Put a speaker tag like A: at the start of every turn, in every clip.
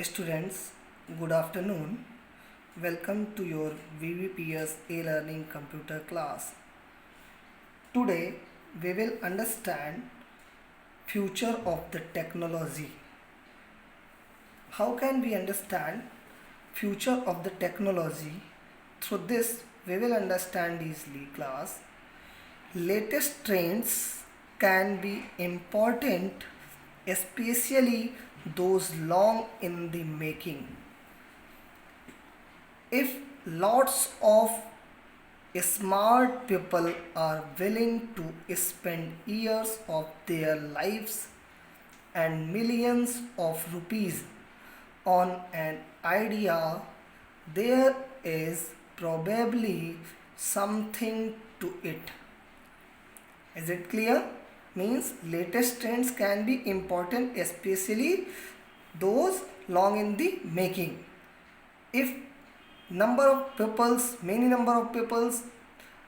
A: Students, good afternoon. Welcome to your VVPS e-learning computer class. Today we will understand future of the technology. How can we understand future of the technology? Through this we will understand easily class. Latest trends can be important, especially those long in the making. If lots of smart people are willing to spend years of their lives and millions of rupees on an idea, there is probably something to it. Is it clear? Means latest trends can be important, especially those long in the making. If many number of peoples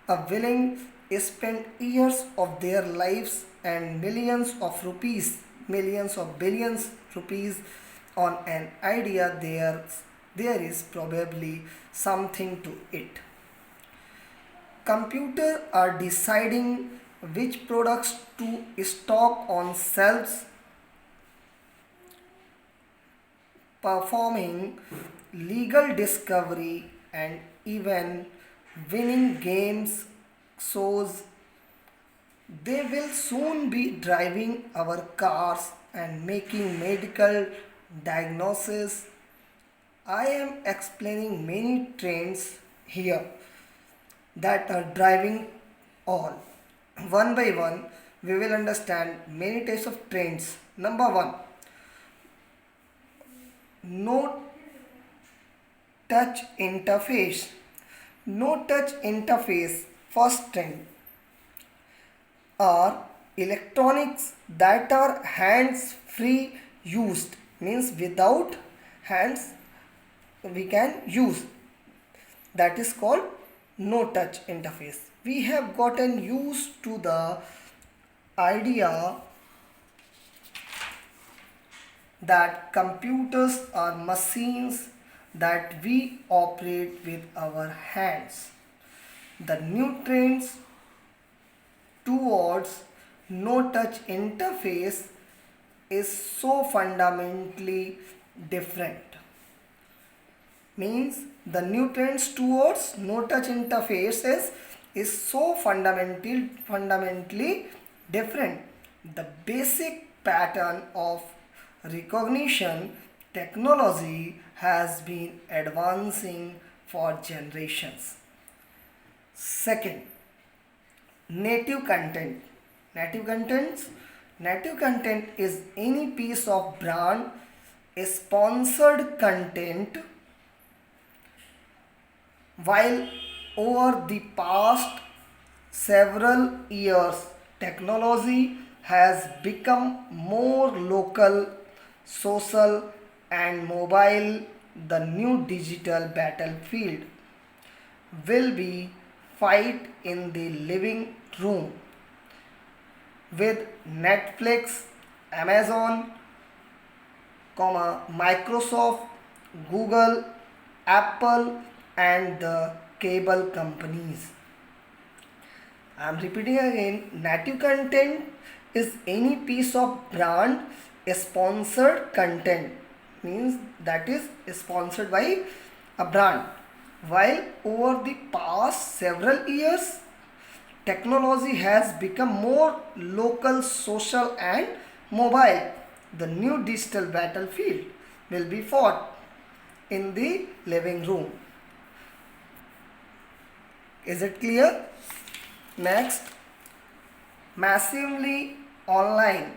A: are willing to spend years of their lives and millions of billions rupees on an idea, there is probably something to it. Computers are deciding which products to stock on shelves, performing legal discovery, and even winning games shows. They will soon be driving our cars and making medical diagnosis. I am explaining many trends here that are driving all. One by one, we will understand many types of trends. Number one, no touch interface. No touch interface. First trend are electronics that are hands free used, means without hands we can use, that is called no touch interface. We have gotten used to the idea that computers are machines that we operate with our hands. The new trends towards no touch interface is so fundamentally different. Means the new trends towards no touch interfaces is so fundamentally different. The basic pattern of recognition technology has been advancing for generations. Second, native content. Native content is any piece of brand sponsored content. While over the past several years technology has become more local, social and mobile, the new digital battlefield will be fight in the living room with Netflix, Amazon, Microsoft, Google, Apple and the cable companies. I am repeating again, native content is any piece of brand sponsored content, means that is sponsored by a brand. While over the past several years technology has become more local, social and mobile, the new digital battlefield will be fought in the living room. Is it clear? Next, massively online.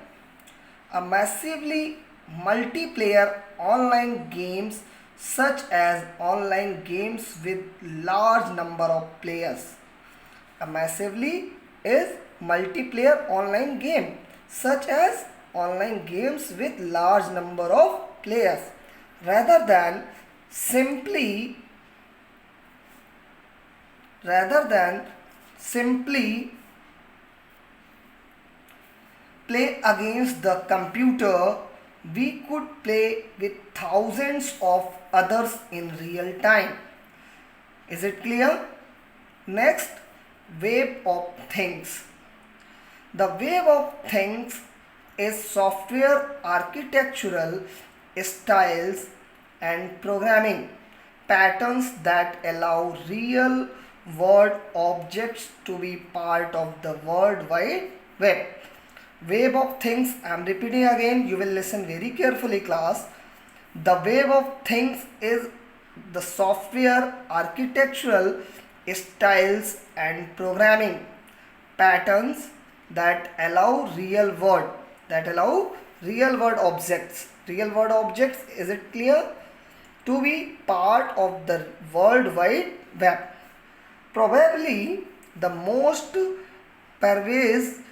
A: A massively multiplayer online games such as online games with large number of players. A massively is multiplayer online game such as online games with large number of players rather than simply play against the computer. we could play with thousands of others in real time. Is it clear? Next, Web of Things. The Web of Things is software architectural styles and programming patterns that allow real world objects to be part of the World Wide Web. Web of Things, I am repeating again, you will listen very carefully class. The Web of Things is the software architectural styles and programming patterns that allow real world objects, is it clear, to be part of the World Wide Web. Probably the most pervasive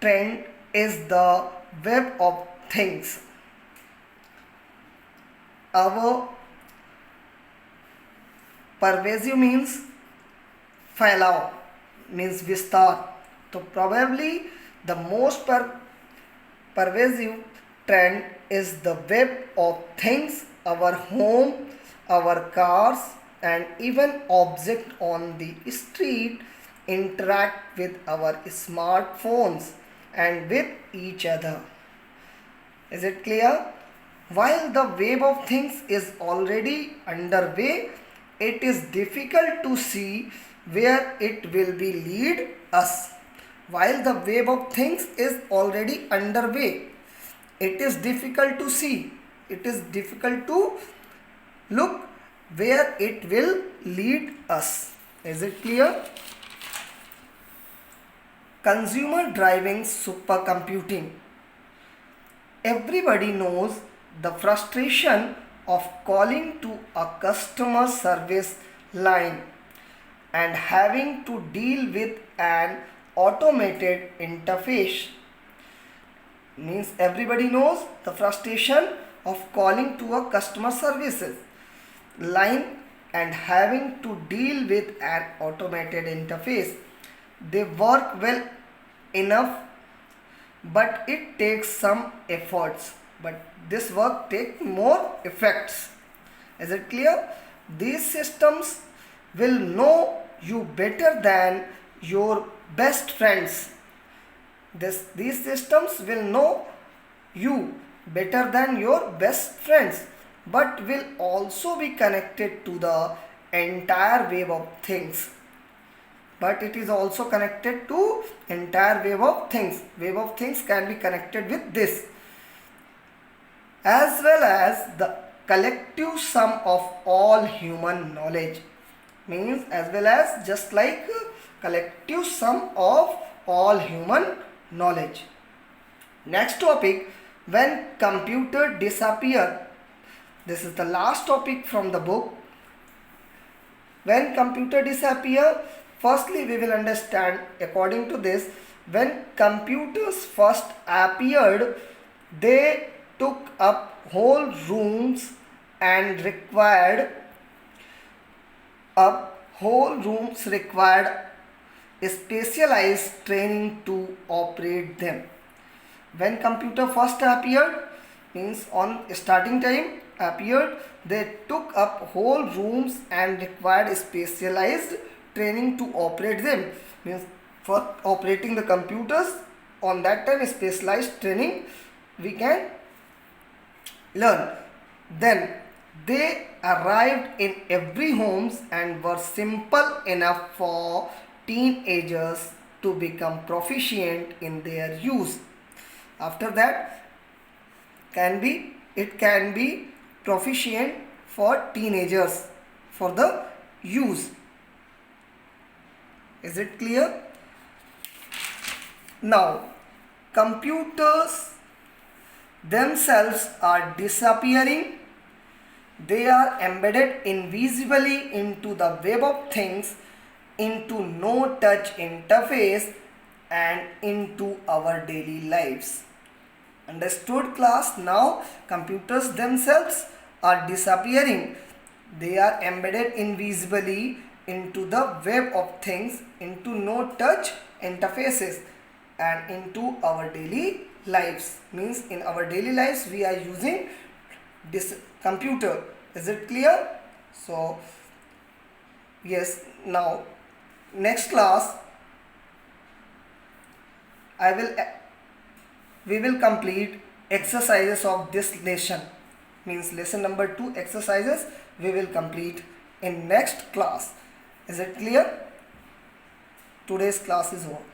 A: trend is the Web of Things. Our pervasive means फैलाव, means विस्तार. तो probably the most pervasive trend is the Web of Things. Our home, our cars, and even objects on the street interact with our smartphones and with each other. Is it clear? While the Web of Things is already underway, it is difficult to see where it will be lead us. While the Web of Things is already underway, it is difficult to see, it is difficult to look where it will lead us. Is it clear? Consumer driving supercomputing. Everybody knows the frustration of calling to a customer service line and having to deal with an automated interface. Means everybody knows the frustration of calling to a customer services line and having to deal with an automated interface. They work well enough, but it takes some efforts. But this work takes more effects. Is it clear? These systems will know you better than your best friends. These systems will know you better than your best friends, but will also be connected to the entire Web of Things. But it is also connected to entire Web of Things. Web of Things can be connected with this, as well as the collective sum of all human knowledge. Means as well as just like collective sum of all human knowledge. Next topic, when computer disappear. This is the last topic from the book. When computer disappear, firstly we will understand according to this, when computers first appeared, they took up whole rooms and required specialized training to operate them. When computer first appeared, means on starting time appeared, they took up whole rooms and required specialized training to operate them. Means for operating the computers, on that time specialized training we can learn. Then they arrived in every homes and were simple enough for teenagers to become proficient in their use. After that, it can be proficient for teenagers for the use. Is it clear? Now, computers themselves are disappearing. They are embedded invisibly into the Web of Things, into no touch interface, and into our daily lives. Understood class? Now computers themselves are disappearing. They are embedded invisibly into the Web of Things, into no touch interfaces, and into our daily lives, means in our daily lives we are using this computer. Is it clear? So yes, now next class I will we will complete exercises of this lesson, means lesson number 2 exercises we will complete in next class. Is it clear? Today's class is over.